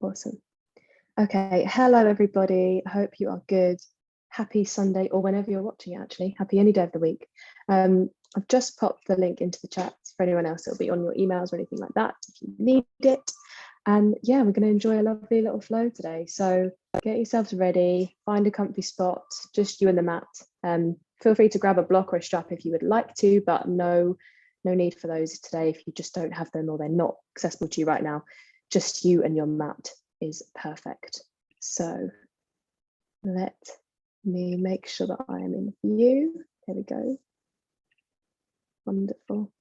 Awesome. Okay, hello everybody. I hope you are good. Happy Sunday, or whenever you're watching it, actually. Happy any day of the week. I've just popped the link into the chat for anyone else. It'll be on your emails or anything like that if you need it. And yeah, we're going to enjoy a lovely little flow today. So get yourselves ready, find a comfy spot, just you and the mat. Feel free to grab a block or a strap if you would like to, but no need for those today if you just don't have them or they're not accessible to you right now. Just you and your mat is perfect. So let me make sure that I am in view. There we go. Wonderful.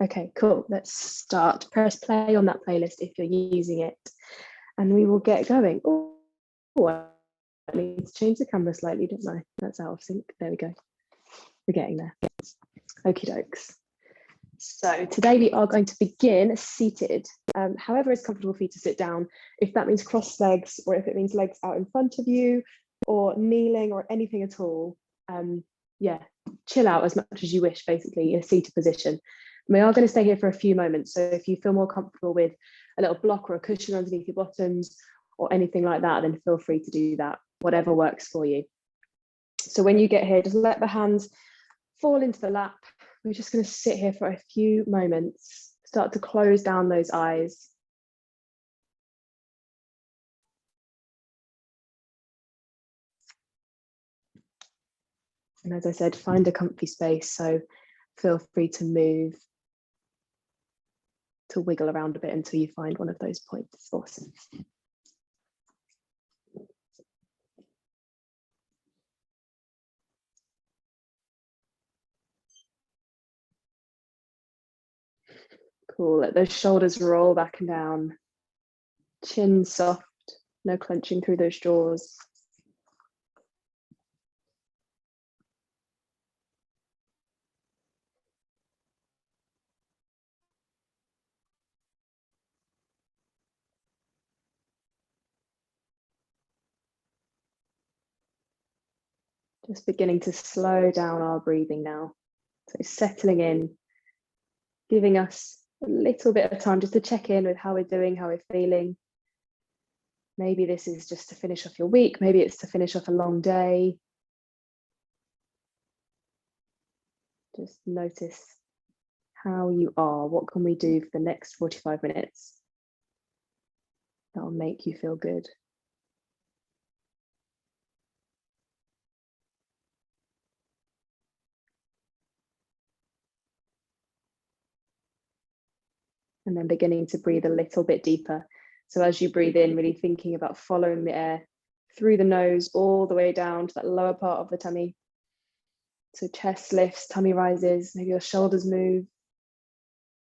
Okay, cool. Let's start. Press play on that playlist if you're using it, and we will get going. Oh, I need to change the camera slightly, don't I? That's out of sync. There we go. We're getting there. Okie dokes. So today we are going to begin seated. However it's comfortable for you to sit down, if that means crossed legs or if it means legs out in front of you or kneeling or anything at all, yeah, chill out as much as you wish, basically, in a seated position. We are going to stay here for a few moments, so if you feel more comfortable with a little block or a cushion underneath your bottoms or anything like that, then feel free to do that, whatever works for you. So when you get here, just let the hands fall into the lap. We're just going to sit here for a few moments, start to close down those eyes. And as I said, find a comfy space, so feel free to move, to wiggle around a bit until you find one of those points. Awesome. Cool, let those shoulders roll back and down. Chin soft, no clenching through those jaws. Just beginning to slow down our breathing now. So settling in, giving us a little bit of time just to check in with how we're doing, how we're feeling. Maybe this is just to finish off your week. Maybe it's to finish off a long day. Just notice how you are. What can we do for the next 45 minutes that'll make you feel good? And then beginning to breathe a little bit deeper. So as you breathe in, really thinking about following the air through the nose all the way down to that lower part of the tummy. So chest lifts, tummy rises, maybe your shoulders move.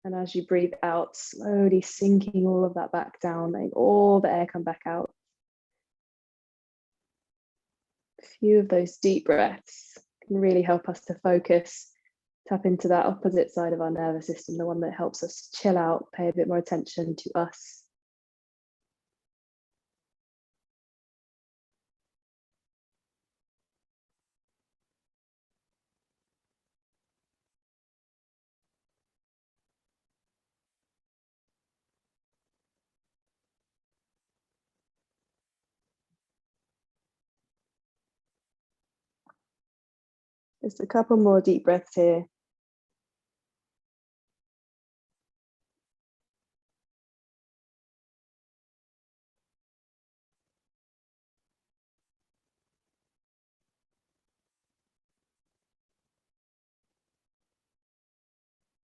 And as you breathe out, slowly sinking all of that back down, letting all the air come back out. A few of those deep breaths can really help us to focus, tap into that opposite side of our nervous system, the one that helps us chill out, pay a bit more attention to us. Just a couple more deep breaths here.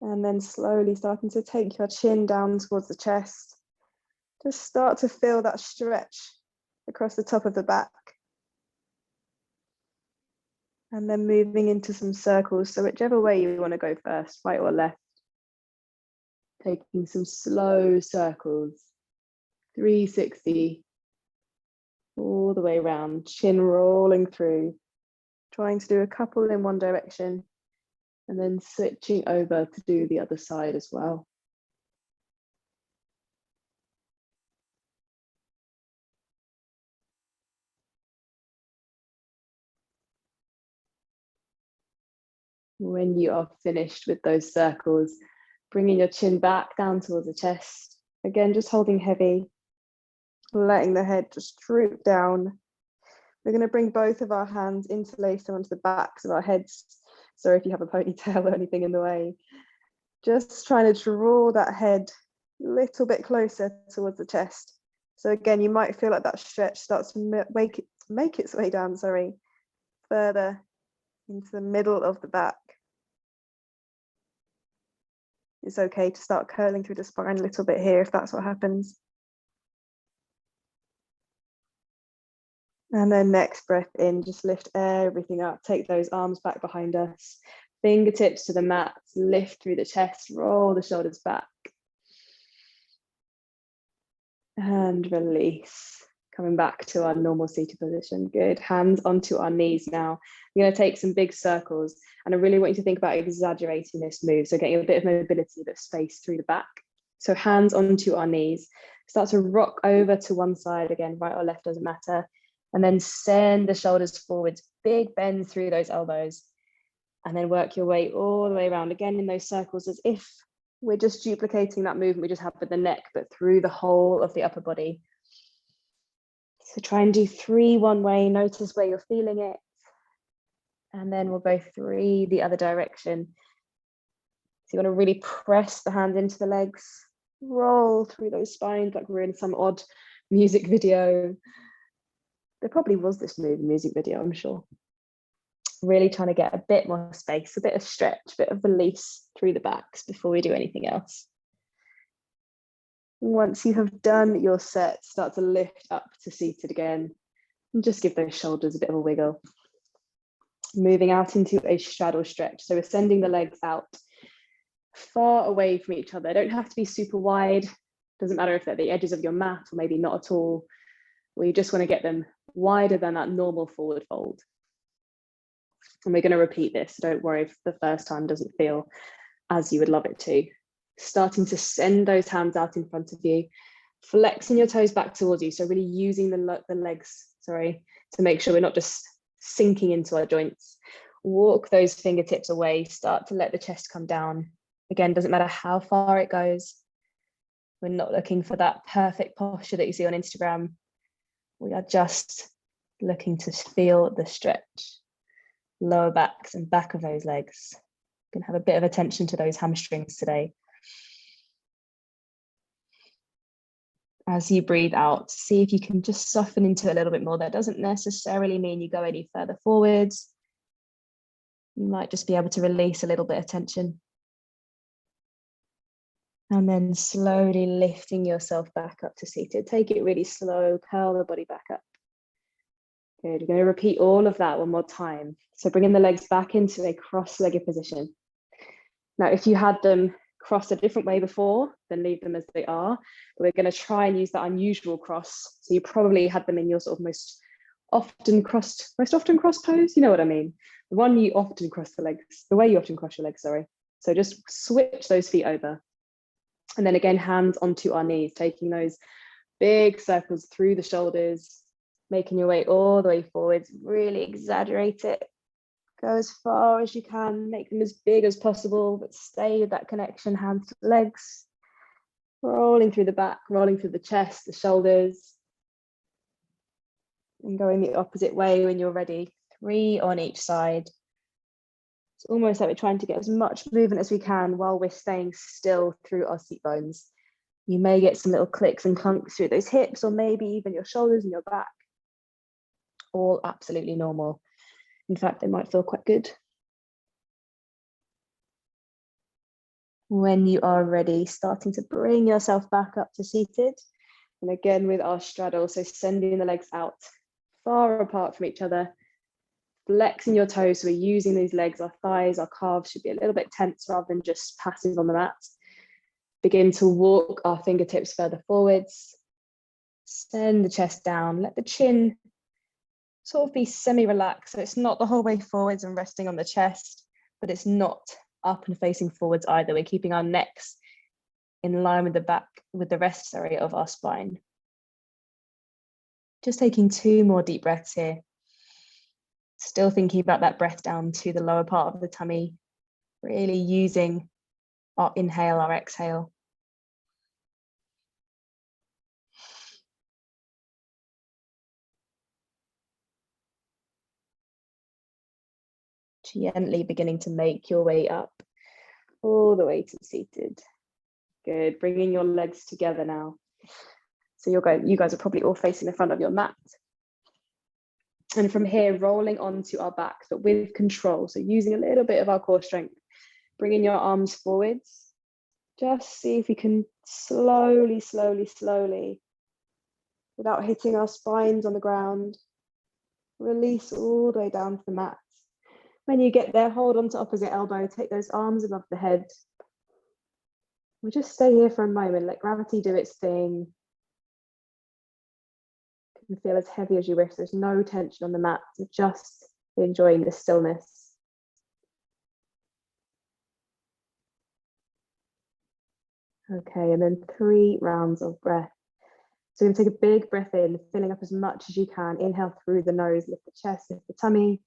And then slowly starting to take your chin down towards the chest. Just start to feel that stretch across the top of the back. And then moving into some circles. So whichever way you want to go first, right or left. Taking some slow circles, 360, all the way around, chin rolling through. Trying to do a couple in one direction and then switching over to do the other side as well. When you are finished with those circles, bringing your chin back down towards the chest. Again, just holding heavy. letting the head just droop down. We're going to bring both of our hands interlaced onto the backs of our heads. Sorry if you have a ponytail or anything in the way. Just trying to draw that head a little bit closer towards the chest. So again, you might feel like that stretch starts to make its way down, further into the middle of the back. It's okay to start curling through the spine a little bit here if that's what happens. And then next breath in, just lift everything up. Take those arms back behind us. Fingertips to the mat, lift through the chest, roll the shoulders back. And release. Coming back to our normal seated position. Good. Hands onto our knees now. We're going to take some big circles. And I really want you to think about exaggerating this move. So getting a bit of mobility, but space through the back. So hands onto our knees. Start to rock over to one side again, right or left, doesn't matter. And then send the shoulders forwards, big bend through those elbows. And then work your way all the way around again in those circles as if we're just duplicating that movement we just had with the neck, but through the whole of the upper body. So try and do 3 one way, notice where you're feeling it. And then we'll go 3 the other direction. So you want to really press the hands into the legs, roll through those spines like we're in some odd music video. There probably was this move in music video, I'm sure. Really trying to get a bit more space, a bit of stretch, a bit of release through the backs before we do anything else. Once you have done your set, start to lift up to seated again. And just give those shoulders a bit of a wiggle. Moving out into a straddle stretch. So we're sending the legs out far away from each other. They don't have to be super wide. Doesn't matter if they're the edges of your mat or maybe not at all. We just want to get them wider than that normal forward fold. And we're going to repeat this. So don't worry if the first time doesn't feel as you would love it to. Starting to send those hands out in front of you, flexing your toes back towards you. So really using the legs, to make sure we're not just sinking into our joints. Walk those fingertips away, start to let the chest come down. Again, doesn't matter how far it goes. We're not looking for that perfect posture that you see on Instagram. We are just looking to feel the stretch. Lower backs and back of those legs. Going to have a bit of attention to those hamstrings today. As you breathe out, see if you can just soften into it a little bit more. That doesn't necessarily mean you go any further forwards. You might just be able to release a little bit of tension. And then slowly lifting yourself back up to seated. Take it really slow, curl the body back up. Good, we're going to repeat all of that one more time. So bringing the legs back into a cross-legged position. Now, if you had them crossed a different way before, then leave them as they are. But we're going to try and use that unusual cross. So you probably had them in your sort of most often crossed pose. You know what I mean? The one you often cross the legs, the way you often cross your legs, sorry. So just switch those feet over. And then again, hands onto our knees, taking those big circles through the shoulders, making your way all the way forwards, really exaggerate it. Go as far as you can, make them as big as possible, but stay with that connection, hands to legs. Rolling through the back, rolling through the chest, the shoulders. And going the opposite way when you're ready. 3 on each side. It's almost like we're trying to get as much movement as we can while we're staying still through our seat bones. You may get some little clicks and clunks through those hips, or maybe even your shoulders and your back. All absolutely normal. In fact, they might feel quite good. When you are ready, starting to bring yourself back up to seated. And again with our straddle, so sending the legs out far apart from each other. Flexing your toes, so we're using these legs, our thighs, our calves should be a little bit tense rather than just passive on the mat. Begin to walk our fingertips further forwards. Send the chest down, let the chin sort of be semi-relaxed. So it's not the whole way forwards and resting on the chest, but it's not up and facing forwards either. We're keeping our necks in line with the rest of our spine. Just taking 2 more deep breaths here. Still thinking about that breath down to the lower part of the tummy, really using our inhale, our exhale. Gently beginning to make your way up, all the way to seated. Good, bringing your legs together now. So you guys are probably all facing the front of your mat. And from here, rolling onto our backs, but with control. So using a little bit of our core strength, bringing your arms forwards. Just see if we can slowly, without hitting our spines on the ground, release all the way down to the mat. When you get there, hold on to opposite elbow, take those arms above the head. We'll just stay here for a moment, let gravity do its thing. You can feel as heavy as you wish. There's no tension on the mat, so just enjoying the stillness. Okay, and then 3 rounds of breath. So you're going to take a big breath in, filling up as much as you can. Inhale through the nose, lift the chest, lift the tummy.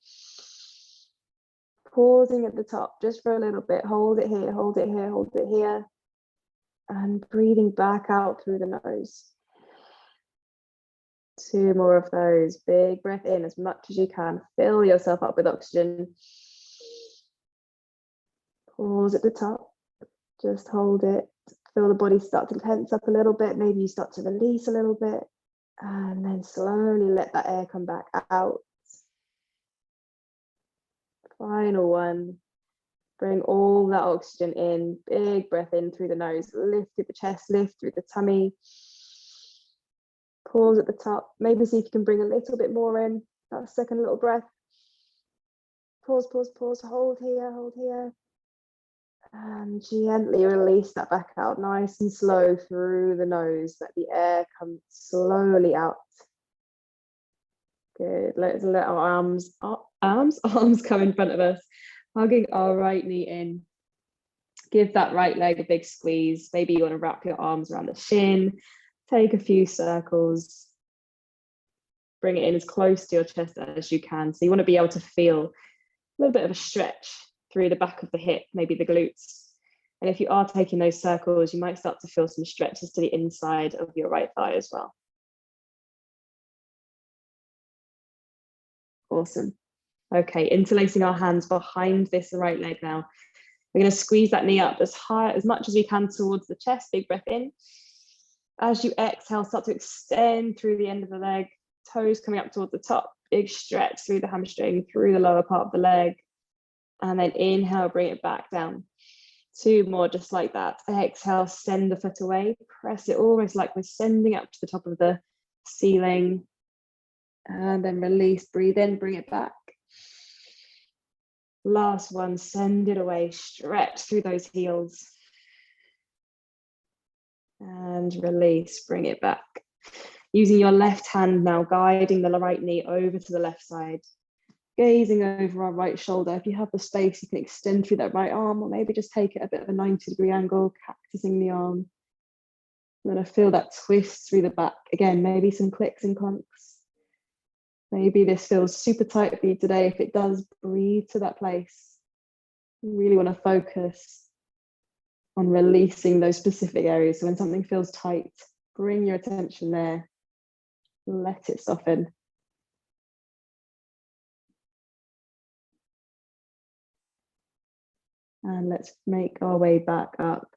Pausing at the top just for a little bit. Hold it here, hold it here, hold it here. And breathing back out through the nose. 2 more of those. Big breath in as much as you can. Fill yourself up with oxygen. Pause at the top. Just hold it. Feel the body start to tense up a little bit. Maybe you start to release a little bit. And then slowly let that air come back out. Final one. Bring all that oxygen in. Big breath in through the nose. Lift through the chest, lift through the tummy. Pause at the top. Maybe see if you can bring a little bit more in. That second little breath. Pause, pause, pause. Hold here, hold here. And gently release that back out, nice and slow through the nose. Let the air come slowly out. Good. Let's let our arms come in front of us, hugging our right knee in. Give that right leg a big squeeze. Maybe you want to wrap your arms around the shin. Take a few circles. Bring it in as close to your chest as you can. So you want to be able to feel a little bit of a stretch through the back of the hip, maybe the glutes. And if you are taking those circles, you might start to feel some stretches to the inside of your right thigh as well. Awesome. Okay, interlacing our hands behind this right leg now. We're going to squeeze that knee up as high, as much as we can towards the chest. Big breath in. As you exhale, start to extend through the end of the leg, toes coming up towards the top, big stretch through the hamstring, through the lower part of the leg. And then inhale, bring it back down. 2 more, just like that. Exhale, send the foot away, press it almost like we're sending up to the top of the ceiling. And then release, breathe in, bring it back. Last one, send it away, stretch through those heels. And release, bring it back. Using your left hand now, guiding the right knee over to the left side. Gazing over our right shoulder. If you have the space, you can extend through that right arm, or maybe just take it a bit of a 90-degree angle, cactusing the arm. I'm going to feel that twist through the back. Again, maybe some clicks and clunks. Maybe this feels super tight for you today. If it does, breathe to that place. You really want to focus on releasing those specific areas. So when something feels tight, bring your attention there. Let it soften. And let's make our way back up.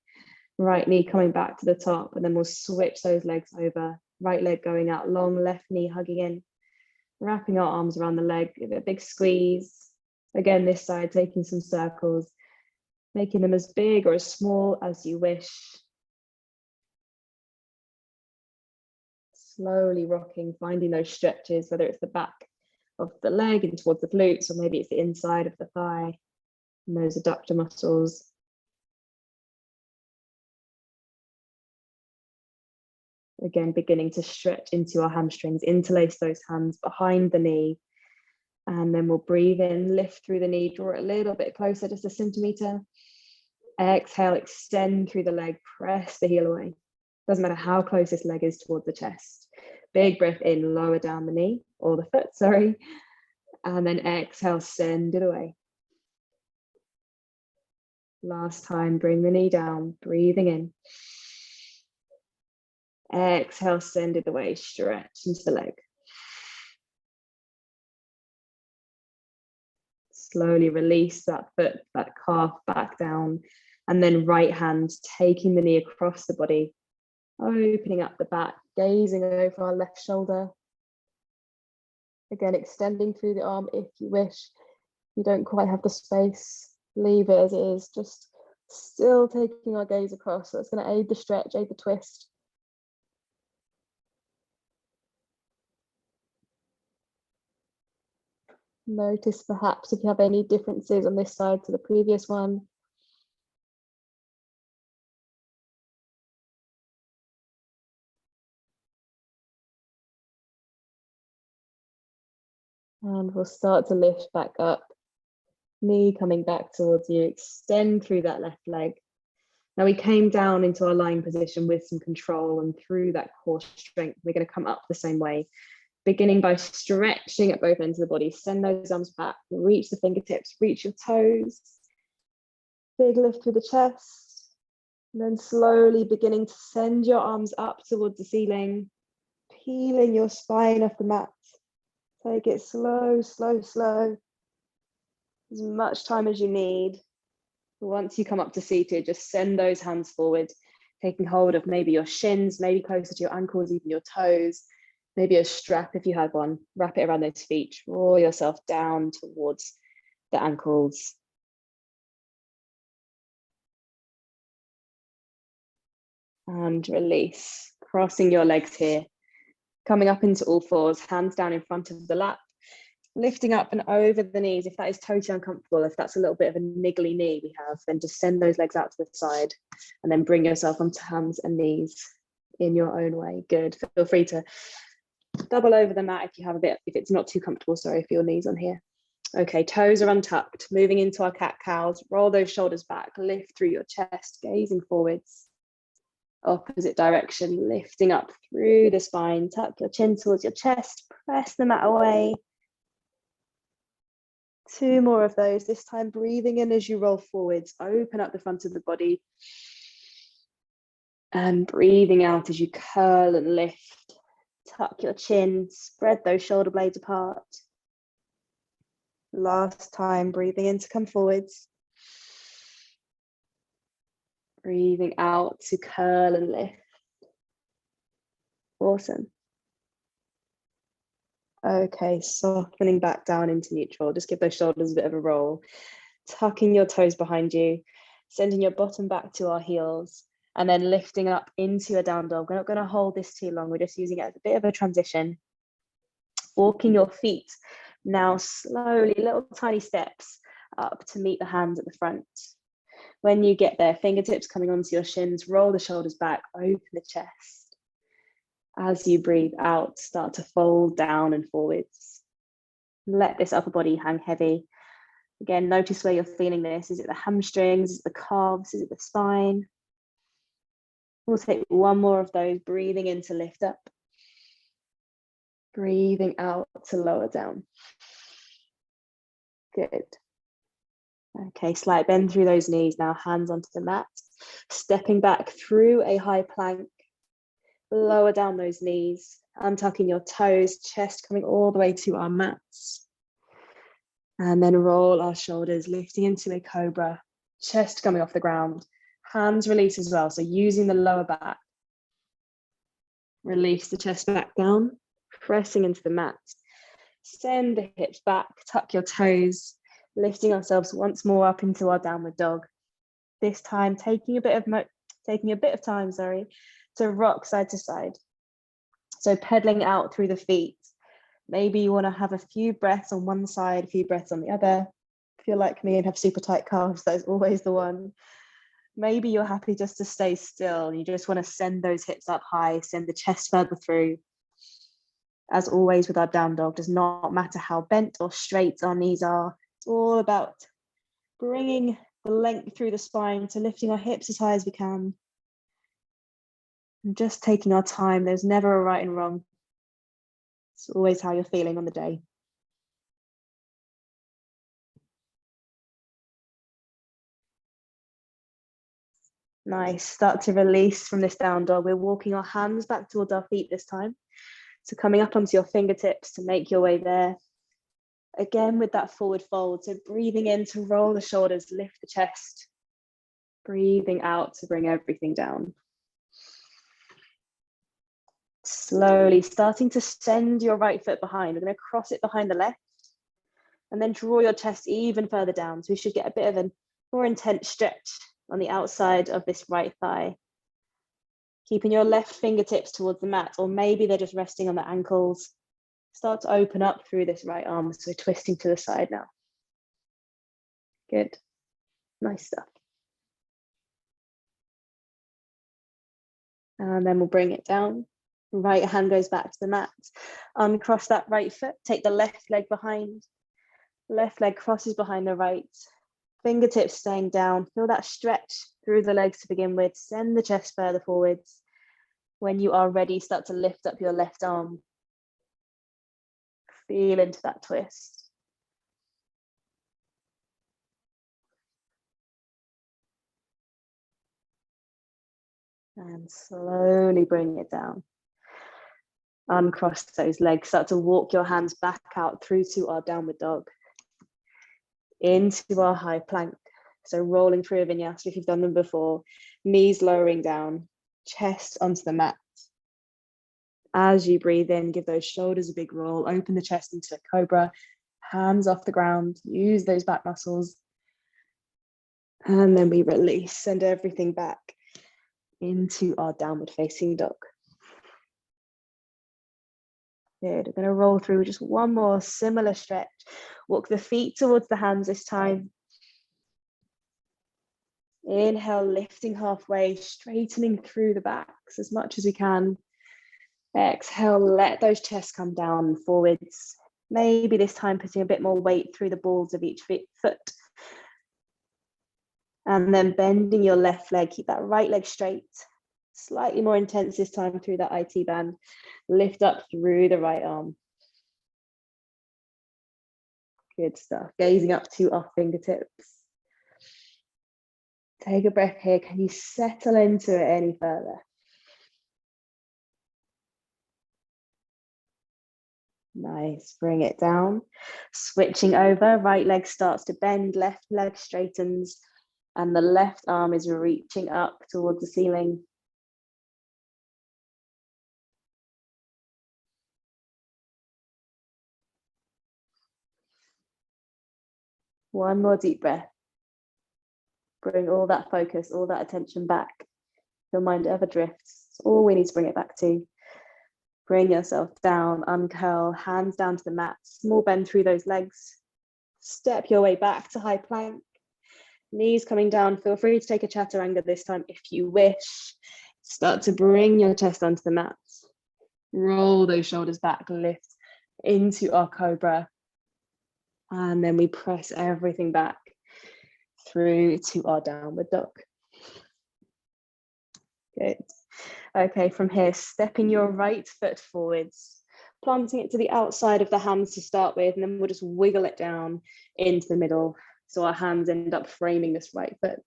Right knee coming back to the top, and then we'll switch those legs over. Right leg going out long, left knee hugging in. Wrapping our arms around the leg, give it a big squeeze. Again, this side, taking some circles, making them as big or as small as you wish. Slowly rocking, finding those stretches, whether it's the back of the leg and towards the glutes, or maybe it's the inside of the thigh and those adductor muscles. Again, beginning to stretch into our hamstrings, interlace those hands behind the knee. And then we'll breathe in, lift through the knee, draw it a little bit closer, just a centimeter. Exhale, extend through the leg, press the heel away. Doesn't matter how close this leg is towards the chest. Big breath in, lower down the knee, or the foot, sorry. And then exhale, send it away. Last time, bring the knee down, breathing in. Exhale, send it away, stretch into the leg. Slowly release that foot, that calf back down, and then right hand taking the knee across the body, opening up the back, gazing over our left shoulder. Again, extending through the arm if you wish. You don't quite have the space, leave it as it is, just still taking our gaze across. That's going to aid the stretch, aid the twist. Notice perhaps if you have any differences on this side to the previous one. And we'll start to lift back up. Knee coming back towards you, extend through that left leg. Now we came down into our lying position with some control, and through that core strength, we're going to come up the same way, beginning by stretching at both ends of the body. Send those arms back, reach the fingertips, reach your toes. Big lift through the chest. And then slowly beginning to send your arms up towards the ceiling, peeling your spine off the mat. Take it slow, slow, slow. As much time as you need. Once you come up to seated, just send those hands forward, taking hold of maybe your shins, maybe closer to your ankles, even your toes, maybe a strap if you have one. Wrap it around those feet, draw yourself down towards the ankles. And release, crossing your legs here, coming up into all fours, hands down in front of the lap. Lifting up and over the knees. If that is totally uncomfortable, if that's a little bit of a niggly knee we have, then just send those legs out to the side and then bring yourself onto hands and knees in your own way. Good. Feel free to double over the mat if you have a bit, if it's not too comfortable, sorry, for your knees on here. Okay, toes are untucked. Moving into our cat-cows. Roll those shoulders back, lift through your chest, gazing forwards. Opposite direction, lifting up through the spine. Tuck your chin towards your chest, press the mat away. 2 more of those, this time breathing in as you roll forwards, open up the front of the body. And breathing out as you curl and lift. Tuck your chin, spread those shoulder blades apart. Last time, breathing in to come forwards. Breathing out to curl and lift. Awesome. Okay, softening back down into neutral. Just give those shoulders a bit of a roll. Tucking your toes behind you, sending your bottom back to our heels, and then lifting up into a down dog. We're not going to hold this too long. We're just using it as a bit of a transition. Walking your feet now slowly, little tiny steps up to meet the hands at the front. When you get there, fingertips coming onto your shins, roll the shoulders back, open the chest. As you breathe out, start to fold down and forwards. Let this upper body hang heavy. Again, notice where you're feeling this. Is it the hamstrings? Is it the calves? Is it the spine? We'll take one more of those, breathing in to lift up. Breathing out to lower down. Good. Okay, slight bend through those knees now, hands onto the mat. Stepping back through a high plank. Lower down those knees, untucking your toes, chest coming all the way to our mats. And then roll our shoulders, lifting into a cobra, chest coming off the ground, hands release as well. So using the lower back, release the chest back down, pressing into the mat. Send the hips back, tuck your toes, lifting ourselves once more up into our downward dog. This time taking a bit of time, to rock side to side. So pedaling out through the feet. Maybe you want to have a few breaths on one side, a few breaths on the other. If you're like me and have super tight calves, that's always the one. Maybe you're happy just to stay still. You just want to send those hips up high, send the chest further through. As always with our down dog, does not matter how bent or straight our knees are. It's all about bringing the length through the spine to lifting our hips as high as we can. And just taking our time. There's never a right and wrong. It's always how you're feeling on the day. Nice. Start to release from this down dog. We're walking our hands back towards our feet this time. So coming up onto your fingertips to make your way there. Again with that forward fold. So breathing in to roll the shoulders, lift the chest. Breathing out to bring everything down. Slowly starting to send your right foot behind. We're going to cross it behind the left and then draw your chest even further down. So we should get a bit of a more intense stretch on the outside of this right thigh. Keeping your left fingertips towards the mat, or maybe they're just resting on the ankles. Start to open up through this right arm. So twisting to the side now. Good. Nice stuff. And then we'll bring it down. Right hand goes back to the mat. Uncross that right foot. Take the left leg behind. Left leg crosses behind the right. Fingertips staying down. Feel that stretch through the legs to begin with. Send the chest further forwards. When you are ready, start to lift up your left arm. Feel into that twist. And slowly bring it down. Uncross those legs. Start to walk your hands back out through to our downward dog. Into our high plank. So rolling through a vinyasa if you've done them before. Knees lowering down. Chest onto the mat. As you breathe in, give those shoulders a big roll. Open the chest into a cobra. Hands off the ground. Use those back muscles. And then we release. Send everything back into our downward facing dog. Good. We're going to roll through just one more similar stretch. Walk the feet towards the hands this time. Inhale, lifting halfway, straightening through the backs as much as we can. Exhale, let those chests come down forwards. Maybe this time putting a bit more weight through the balls of each foot. And then bending your left leg, keep that right leg straight. Slightly more intense this time through that IT band. Lift up through the right arm. Good stuff. Gazing up to our fingertips. Take a breath here. Can you settle into it any further? Nice. Bring it down. Switching over. Right leg starts to bend. Left leg straightens. And the left arm is reaching up towards the ceiling. One more deep breath. Bring all that focus, all that attention back. Your mind ever drifts. It's all we need to bring it back to. Bring yourself down, uncurl, hands down to the mat. Small bend through those legs. Step your way back to high plank. Knees coming down. Feel free to take a chaturanga this time if you wish. Start to bring your chest onto the mat. Roll those shoulders back, lift into our cobra. And then we press everything back through to our downward dog. Good. Okay, from here, stepping your right foot forwards, planting it to the outside of the hands to start with, and then we'll just wiggle it down into the middle. So our hands end up framing this right foot.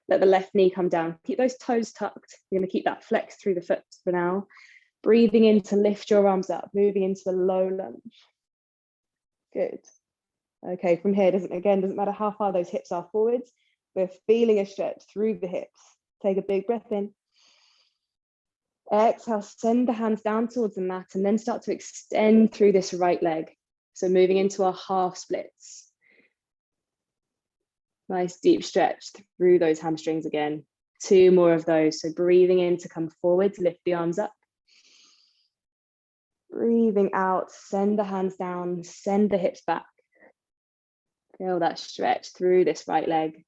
Let the left knee come down. Keep those toes tucked. You're going to keep that flex through the foot for now. Breathing in to lift your arms up, moving into the low lunge. Good. Okay, from here, doesn't matter how far those hips are forwards. We're feeling a stretch through the hips. Take a big breath in. Exhale, send the hands down towards the mat and then start to extend through this right leg. So moving into our half splits. Nice deep stretch through those hamstrings again. 2 more of those. So breathing in to come forward, lift the arms up. Breathing out, send the hands down, send the hips back. Feel that stretch through this right leg.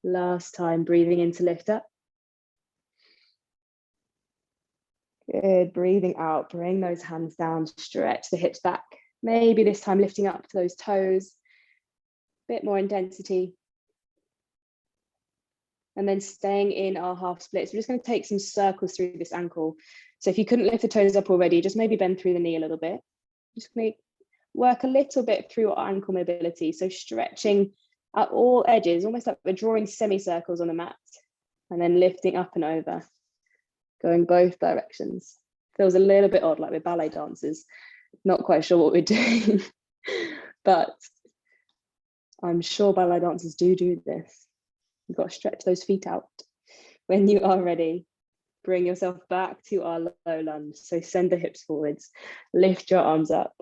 Last time, breathing in to lift up. Good, breathing out, bring those hands down, stretch the hips back. Maybe this time lifting up to those toes. Bit more intensity. And then staying in our half splits. We're just going to take some circles through this ankle. So if you couldn't lift the toes up already, just maybe bend through the knee a little bit. Just work a little bit through our ankle mobility. So stretching at all edges, almost like we're drawing semicircles on the mat. And then lifting up and over. Going both directions. Feels a little bit odd, like we're ballet dancers. Not quite sure what we're doing, but I'm sure ballet dancers do this. You've got to stretch those feet out. When you are ready, bring yourself back to our low lunge. So send the hips forwards, lift your arms up.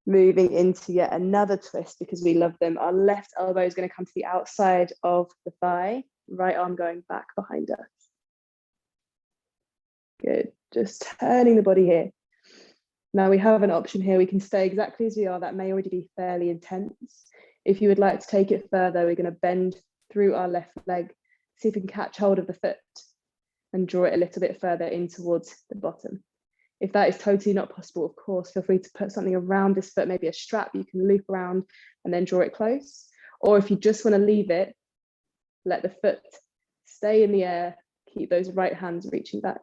Moving into yet another twist because we love them. Our left elbow is going to come to the outside of the thigh, right arm going back behind us. Good, just turning the body here. Now we have an option here. We can stay exactly as we are. That may already be fairly intense. If you would like to take it further, we're going to bend through our left leg, see if we can catch hold of the foot and draw it a little bit further in towards the bottom. If that is totally not possible, of course, feel free to put something around this foot, maybe a strap you can loop around and then draw it close. Or if you just want to leave it, let the foot stay in the air, keep those right hands reaching back.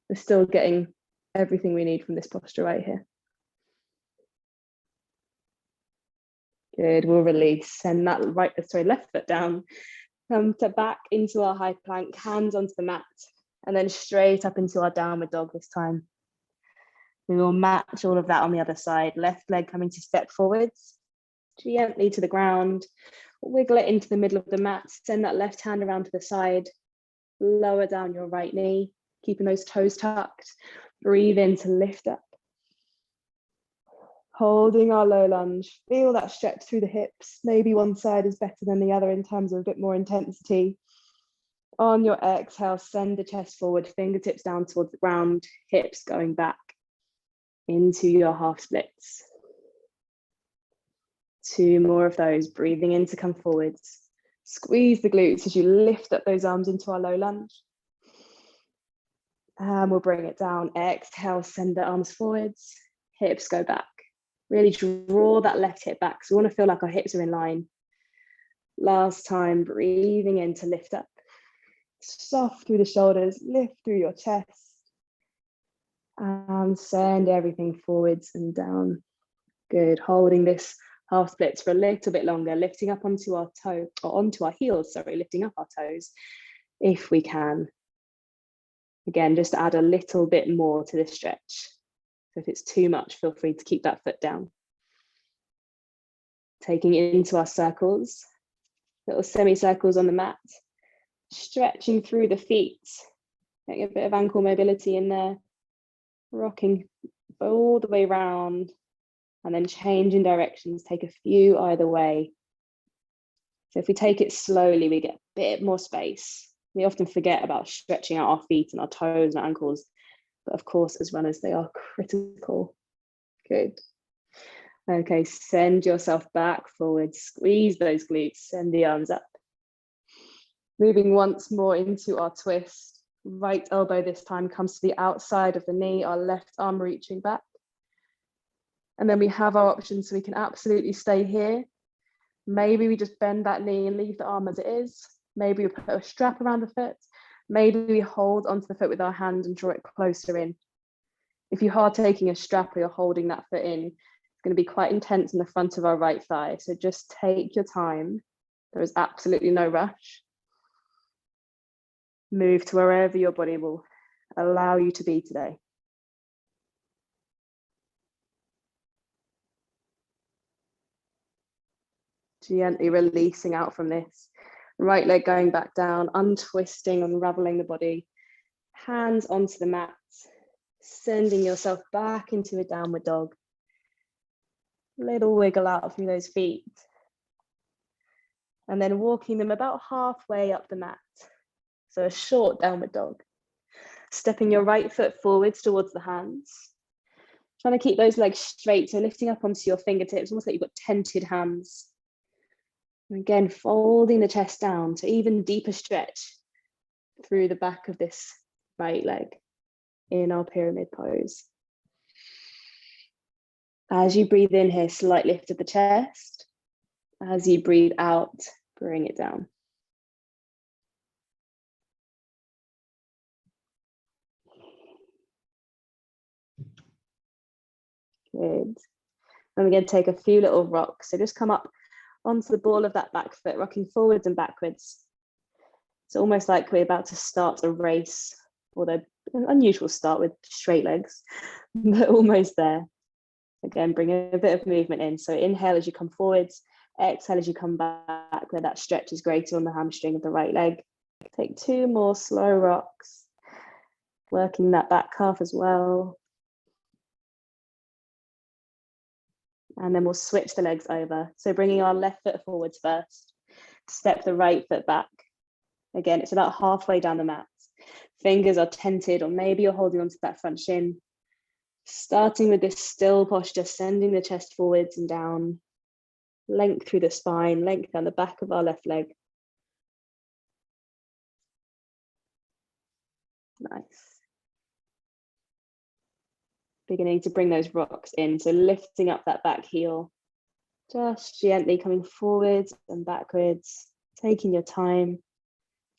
We're still getting everything we need from this posture right here. Good, we'll release, send that left foot down, come to back into our high plank, hands onto the mat, and then straight up into our downward dog this time. We will match all of that on the other side. Left leg coming to step forwards, gently to the ground, wiggle it into the middle of the mat, send that left hand around to the side, lower down your right knee, keeping those toes tucked. Breathe in to lift up. Holding our low lunge, feel that stretch through the hips. Maybe one side is better than the other in terms of a bit more intensity. On your exhale, send the chest forward, fingertips down towards the ground, hips going back into your half splits. 2 more of those, breathing in to come forwards. Squeeze the glutes as you lift up those arms into our low lunge. And we'll bring it down. Exhale, send the arms forwards, hips go back. Really draw that left hip back. So we want to feel like our hips are in line. Last time, breathing in to lift up. Soft through the shoulders, lift through your chest. And send everything forwards and down. Good, holding this half splits for a little bit longer, lifting up onto our toe, or onto our heels, sorry, lifting up our toes, if we can. Again, just add a little bit more to this stretch. So if it's too much, feel free to keep that foot down. Taking it into our circles, little semicircles on the mat, stretching through the feet, getting a bit of ankle mobility in there, rocking all the way around, and then changing directions, take a few either way. So if we take it slowly, we get a bit more space. We often forget about stretching out our feet and our toes and our ankles, but of course, as runners, they are critical. Good. Okay, send yourself back forward, squeeze those glutes, send the arms up. Moving once more into our twist. Right elbow this time comes to the outside of the knee, our left arm reaching back. And then we have our options, so we can absolutely stay here. Maybe we just bend that knee and leave the arm as it is. Maybe we put a strap around the foot. Maybe we hold onto the foot with our hand and draw it closer in. If you are taking a strap or you're holding that foot in, it's going to be quite intense in the front of our right thigh. So just take your time. There is absolutely no rush. Move to wherever your body will allow you to be today. Gently releasing out from this. Right leg going back down, untwisting, unraveling the body. Hands onto the mat, sending yourself back into a downward dog. Little wiggle out through those feet. And then walking them about halfway up the mat. So a short downward dog. Stepping your right foot forwards towards the hands. Trying to keep those legs straight, so lifting up onto your fingertips, almost like you've got tented hands. And again, folding the chest down to even deeper stretch through the back of this right leg in our pyramid pose. As you breathe in here, slight lift of the chest. As you breathe out, bring it down. Good. And we're going to take a few little rocks. So just come up onto the ball of that back foot, rocking forwards and backwards. It's almost like we're about to start a race, although An unusual start with straight legs, but almost there. Again, bring a bit of movement in. So inhale as you come forwards, exhale as you come back, where that stretch is greater on the hamstring of the right leg. Take 2 more slow rocks, working that back calf as well. And then we'll switch the legs over. So bringing our left foot forwards first, step the right foot back. Again, it's about halfway down the mat. Fingers are tented, or maybe you're holding onto that front shin. Starting with this still posture, sending the chest forwards and down. Length through the spine, length down the back of our left leg. Nice. Beginning to bring those rocks in, so lifting up that back heel, just gently coming forwards and backwards, taking your time.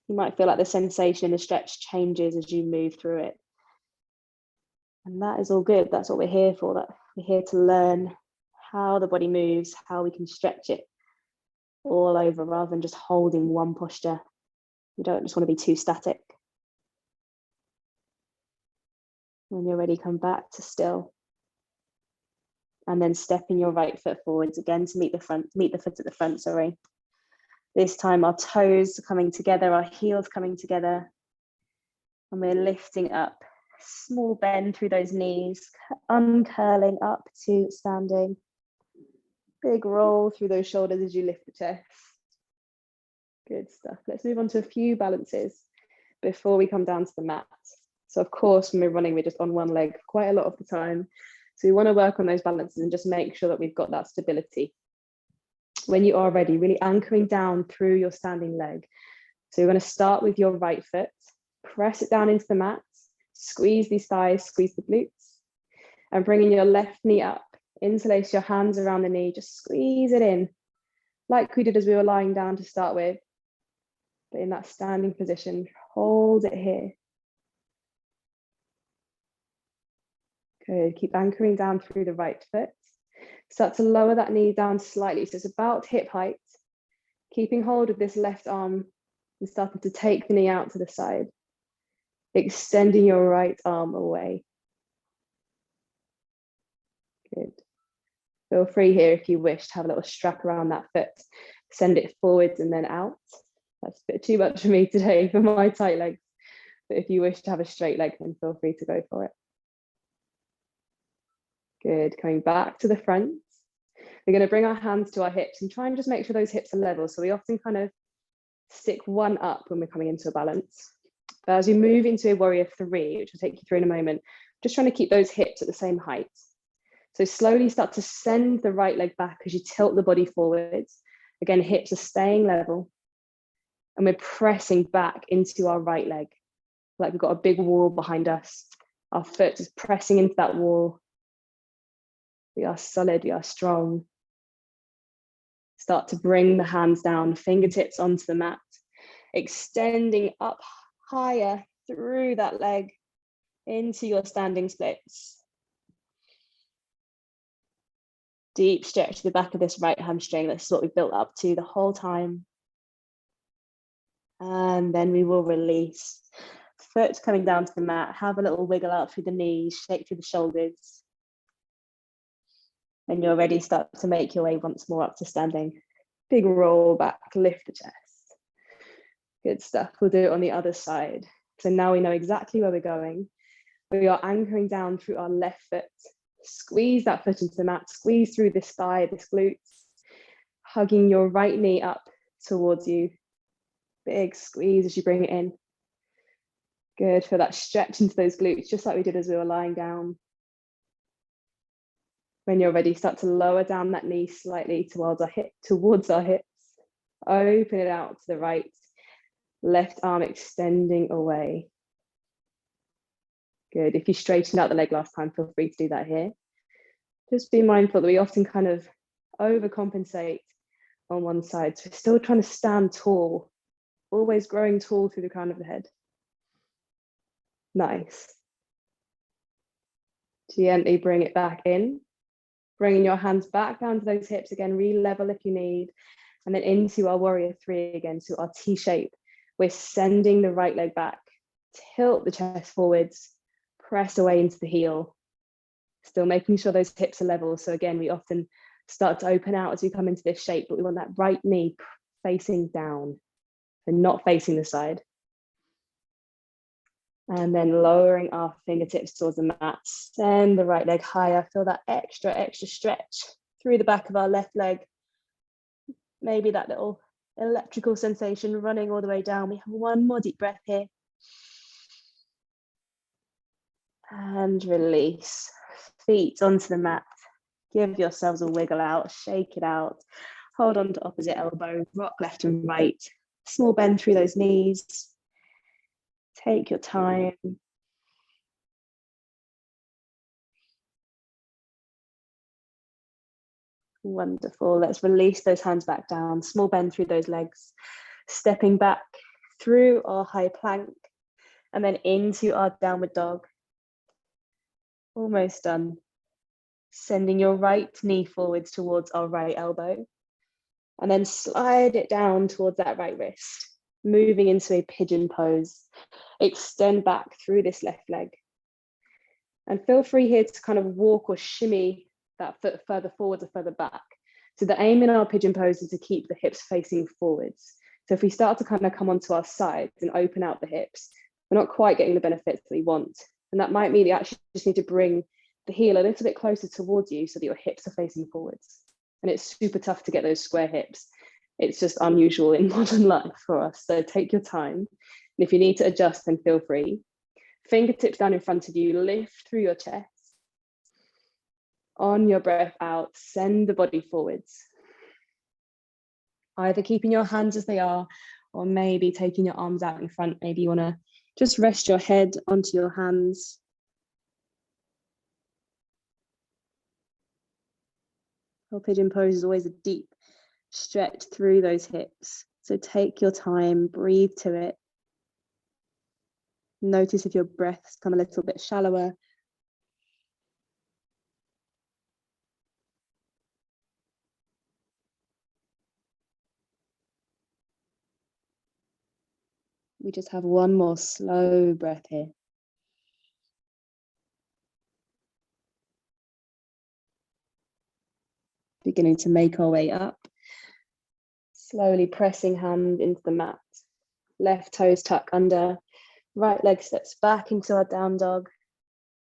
You might feel like the sensation in the stretch changes as you move through it. And that is all good. That's what we're here for. That we're here to learn how the body moves, how we can stretch it all over rather than just holding one posture. You don't just want to be too static. When you're ready, come back to still. And then stepping your right foot forwards again to meet the foot at the front, sorry. This time our toes are coming together, our heels coming together. And we're lifting up, small bend through those knees, uncurling up to standing. Big roll through those shoulders as you lift the chest. Good stuff. Let's move on to a few balances before we come down to the mat. So of course, when we're running, we're just on one leg quite a lot of the time. So we want to work on those balances and just make sure that we've got that stability. When you are ready, really anchoring down through your standing leg. So you're going to start with your right foot, press it down into the mat, squeeze these thighs, squeeze the glutes, and bringing your left knee up, interlace your hands around the knee, just squeeze it in, like we did as we were lying down to start with. But in that standing position, hold it here. Good, keep anchoring down through the right foot. Start to lower that knee down slightly, so it's about hip height. Keeping hold of this left arm and starting to take the knee out to the side. Extending your right arm away. Good. Feel free here if you wish to have a little strap around that foot. Send it forwards and then out. That's a bit too much for me today for my tight legs. But if you wish to have a straight leg, then feel free to go for it. Good, coming back to the front. We're going to bring our hands to our hips and try and just make sure those hips are level. So we often kind of stick one up when we're coming into a balance. But as we move into a warrior 3, which I'll take you through in a moment, just trying to keep those hips at the same height. So slowly start to send the right leg back as you tilt the body forwards. Again, hips are staying level. And we're pressing back into our right leg, like we've got a big wall behind us. Our foot is pressing into that wall. We are solid, we are strong. Start to bring the hands down, fingertips onto the mat, extending up higher through that leg into your standing splits. Deep stretch to the back of this right hamstring. This is what we've built up to the whole time. And then we will release. Foot coming down to the mat, have a little wiggle out through the knees, shake through the shoulders. When you're ready, start to make your way once more up to standing. Big roll back, lift the chest. Good stuff. We'll do it on the other side. So now we know exactly where we're going. We are anchoring down through our left foot. Squeeze that foot into the mat, squeeze through this thigh, this glute. Hugging your right knee up towards you. Big squeeze as you bring it in. Good, feel that stretch into those glutes, just like we did as we were lying down. When you're ready, start to lower down that knee slightly towards our hips. Open it out to the right. Left arm extending away. Good. If you straightened out the leg last time, feel free to do that here. Just be mindful that we often kind of overcompensate on one side. So we're still trying to stand tall, always growing tall through the crown of the head. Nice. Gently bring it back in. Bringing your hands back down to those hips again, re-level if you need. And then into our warrior 3 again, so our T shape. We're sending the right leg back. Tilt the chest forwards, press away into the heel, still making sure those hips are level. So again, we often start to open out as we come into this shape, but we want that right knee facing down and not facing the side. And then lowering our fingertips towards the mat, send the right leg higher, feel that extra stretch through the back of our left leg. Maybe that little electrical sensation running all the way down. We have one more deep breath here. And release, feet onto the mat. Give yourselves a wiggle out, shake it out. Hold on to opposite elbow, rock left and right. Small bend through those knees. Take your time. Wonderful. Let's release those hands back down. Small bend through those legs. Stepping back through our high plank and then into our downward dog. Almost done. Sending your right knee forwards towards our right elbow. And then slide it down towards that right wrist. Moving into a pigeon pose. Extend back through this left leg. And feel free here to kind of walk or shimmy that foot further forwards or further back. So the aim in our pigeon pose is to keep the hips facing forwards. So if we start to kind of come onto our sides and open out the hips, we're not quite getting the benefits that we want. And that might mean you actually just need to bring the heel a little bit closer towards you so that your hips are facing forwards. And it's super tough to get those square hips. It's just unusual in modern life for us. So take your time. And if you need to adjust, then feel free. Fingertips down in front of you, lift through your chest. On your breath out, send the body forwards. Either keeping your hands as they are, or maybe taking your arms out in front. Maybe you want to just rest your head onto your hands. Our pigeon pose is always a deep stretch through those hips. So take your time, breathe to it. Notice if your breaths come a little bit shallower. We just have one more slow breath here. Beginning to make our way up. Slowly pressing hand into the mat. Left toes tuck under. Right leg steps back into our down dog.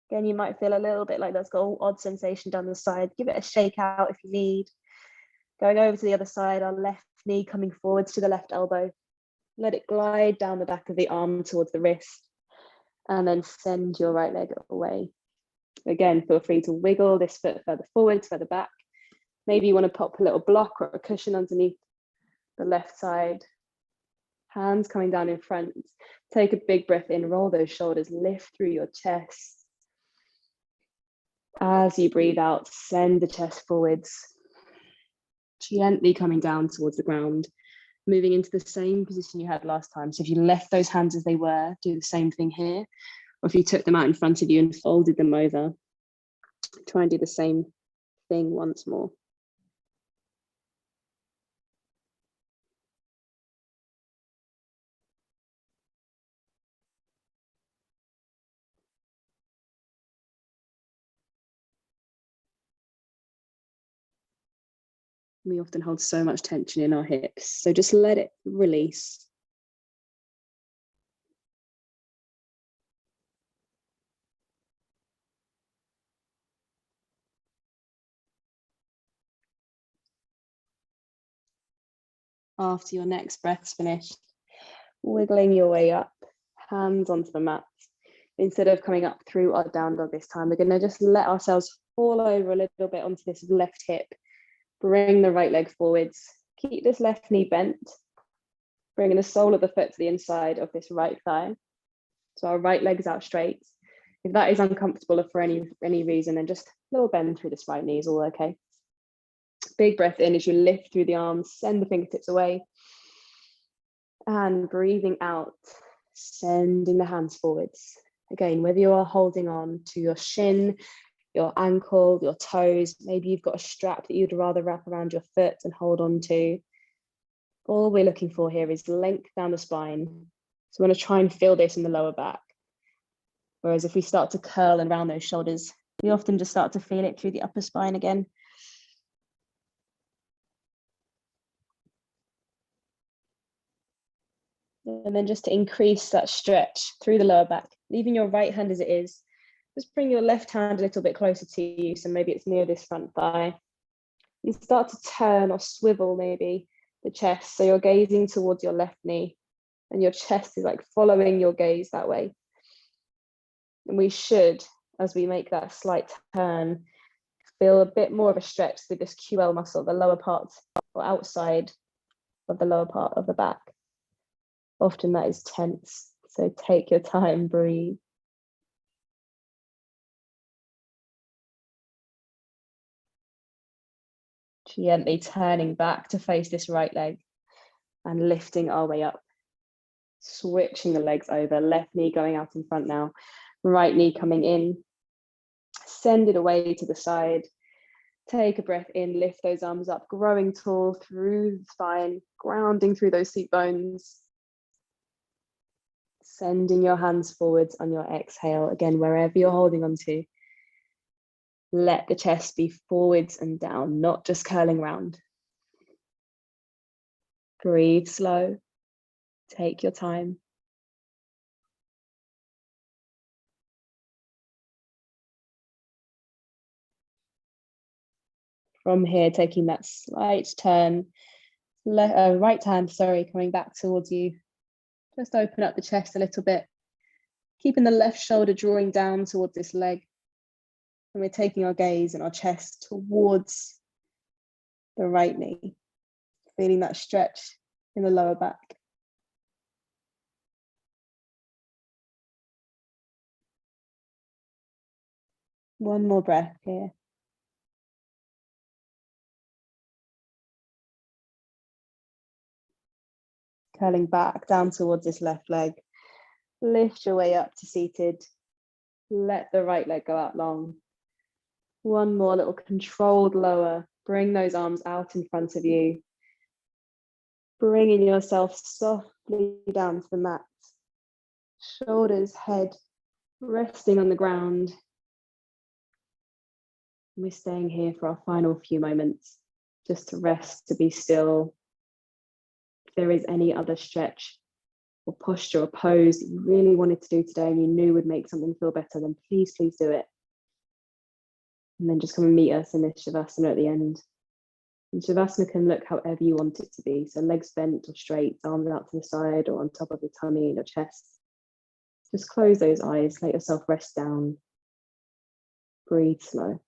Again, you might feel a little bit like that's got an odd sensation down the side. Give it a shake out if you need. Going over to the other side, our left knee coming forwards to the left elbow. Let it glide down the back of the arm towards the wrist. And then send your right leg away. Again, feel free to wiggle this foot further forwards, further back. Maybe you want to pop a little block or a cushion underneath the left side. Hands coming down in front. Take a big breath in, roll those shoulders, lift through your chest. As you breathe out, send the chest forwards. Gently coming down towards the ground. Moving into the same position you had last time. So if you left those hands as they were, do the same thing here. Or if you took them out in front of you and folded them over, try and do the same thing once more. We often hold so much tension in our hips, so just let it release. After your next breath's finished, wiggling your way up, hands onto the mat. Instead of coming up through our down dog this time, we're going to just let ourselves fall over a little bit onto this left hip. Bring the right leg forwards. Keep this left knee bent. Bringing the sole of the foot to the inside of this right thigh. So our right leg's out straight. If that is uncomfortable or for any reason, then just a little bend through this right knee is all okay. Big breath in as you lift through the arms, send the fingertips away. And breathing out, sending the hands forwards. Again, whether you are holding on to your shin, your ankle, your toes, maybe you've got a strap that you'd rather wrap around your foot and hold on to. All we're looking for here is length down the spine, So we want to try and feel this in the lower back. Whereas if we start to curl and round those shoulders, we often just start to feel it through the upper spine again. And then just to increase that stretch through the lower back, leaving your right hand as it is, just bring your left hand a little bit closer to you. So maybe it's near this front thigh. And start to turn or swivel maybe the chest. So you're gazing towards your left knee and your chest is like following your gaze that way. And we should, as we make that slight turn, feel a bit more of a stretch through this QL muscle, the lower part or outside of the lower part of the back. Often that is tense. So take your time, breathe. Gently turning back to face this right leg and lifting our way up. Switching the legs over, left knee going out in front now, right knee coming in. Send it away to the side. Take a breath in, lift those arms up, growing tall through the spine, grounding through those seat bones. Sending your hands forwards on your exhale. Again, wherever you're holding on to, let the chest be forwards and down, not just curling round. Breathe slow. Take your time. From here, taking that slight turn, right hand, coming back towards you. Just open up the chest a little bit, keeping the left shoulder drawing down towards this leg. And we're taking our gaze and our chest towards the right knee, feeling that stretch in the lower back. One more breath here. Curling back down towards this left leg. Lift your way up to seated. Let the right leg go out long. One more little controlled lower. Bring those arms out in front of you. Bringing yourself softly down to the mat. Shoulders, head, resting on the ground. We're staying here for our final few moments, just to rest, to be still. If there is any other stretch or posture or pose that you really wanted to do today and you knew would make something feel better, then please do it. And then just come and meet us in this Shavasana at the end. And Shavasana can look however you want it to be. So legs bent or straight, arms out to the side or on top of your tummy and your chest. Just close those eyes, let yourself rest down. Breathe slow.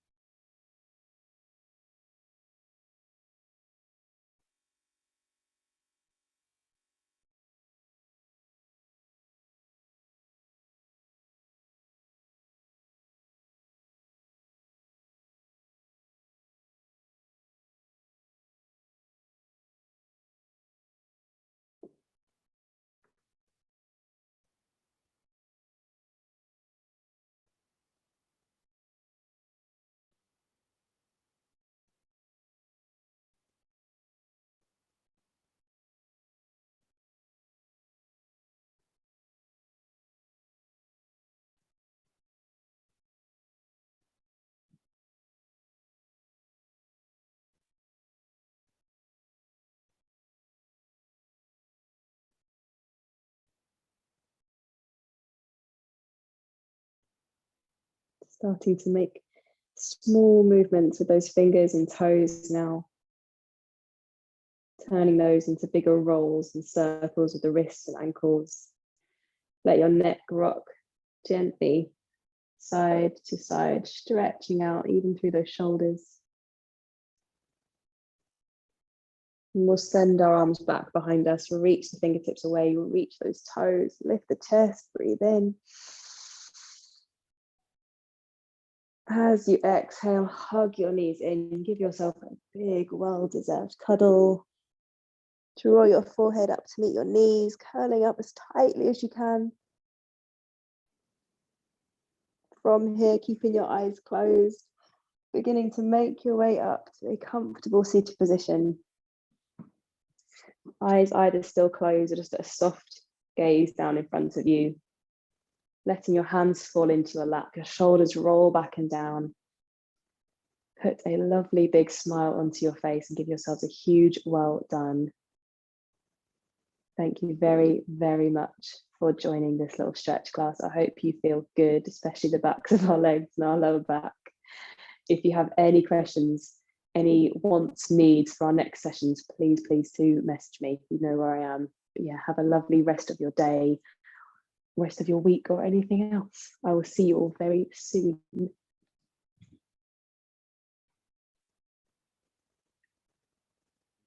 Starting to make small movements with those fingers and toes now. Turning those into bigger rolls and circles with the wrists and ankles. Let your neck rock gently side to side, stretching out even through those shoulders. And we'll send our arms back behind us. We'll reach the fingertips away. We'll reach those toes, lift the chest, breathe in. As you exhale, hug your knees in. Give yourself a big, well-deserved cuddle. Draw your forehead up to meet your knees, curling up as tightly as you can. From here, keeping your eyes closed, beginning to make your way up to a comfortable seated position. Eyes either still closed or just at a soft gaze down in front of you, letting your hands fall into your lap, your shoulders roll back and down. Put a lovely big smile onto your face and give yourselves a huge well done. Thank you very, very much for joining this little stretch class. I hope you feel good, especially the backs of our legs and our lower back. If you have any questions, any wants, needs for our next sessions, please do message me. You know where I am. But yeah, have a lovely rest of your day, rest of your week, or anything else. I will see you all very soon.